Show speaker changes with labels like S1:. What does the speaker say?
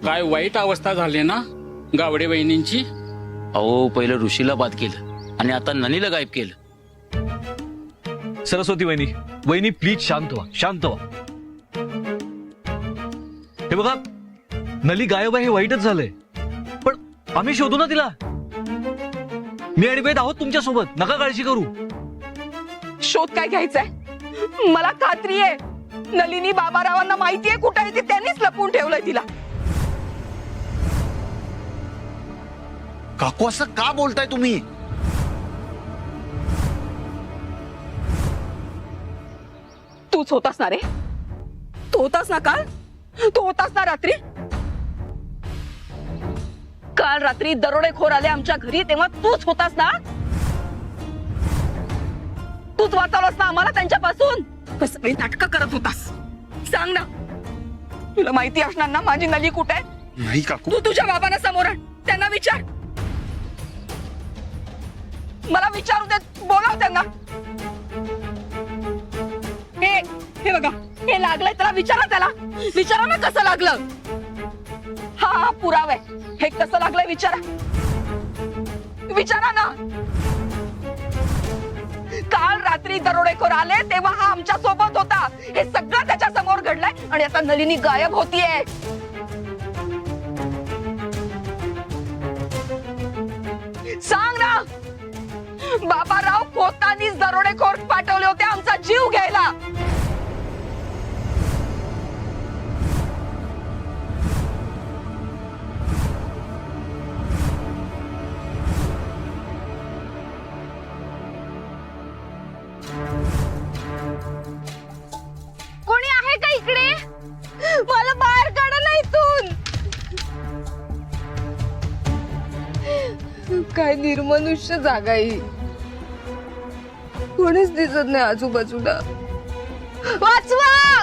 S1: काय वाईट अवस्था झाली ना गावडे बहिणींची.
S2: अहो पहिलं ऋषीला बाद केलं आणि आता ननीला गायब केलं.
S3: सरस्वती वहिनी, वहिनी प्लीज शांत व्हा, शांत व्हा. हे बघा, नली गायब आहे हे वाईटच झालंय, पण आम्ही शोधू ना तिला. मी आणि वेद आहोत तुमच्या सोबत, नका काळजी करू.
S4: शोध काय घ्यायचाय? मला खात्री आहे नलिनी बाबारावांना माहितीये कुठे आहे ती, त्यांनीच लपवून ठेवलंय तिला.
S5: काकू असं का बोलताय तुम्ही?
S4: तूच होतास ना रे, तू होतास ना काल, तू होतास ना रात्री. काल रात्री दरोडेखोर आले आमच्या घरी तेव्हा तूच होतास ना. तूच वाचवलंस ना आम्हाला त्यांच्यापासून. सगळी नाटकं करत होतास. सांग ना, तुला माहिती असणार ना माझी नली कुठे आहे.
S5: नाही काकू.
S4: तू तुझ्या बाबांना समोर आण, त्यांना विचार. मला विचारू देत, बोलाव त्यांना. हे बघा, हे लागलंय त्याला, विचारा त्याला. विचारा ना कसं लागलं. हा पुरावा आहे. हे कसं लागलंय विचारा, विचारा ना. काल रात्री दरोडेखोर आले तेव्हा हा आमच्या सोबत होता. हे सगळं त्याच्या समोर घडलंय आणि आता नलिनी गायब होतीये. सांग ना. बाबाराव खोतानीच दरोडेखोर पाठवले होते आमचा जीव घ्यायला.
S6: कोणी आहे का इकडे? मला बाहेर काढा ना इथून. काय निर्मनुष्य जागा ही. कोणीच दिसत नाही आजूबाजूला. वाचवा.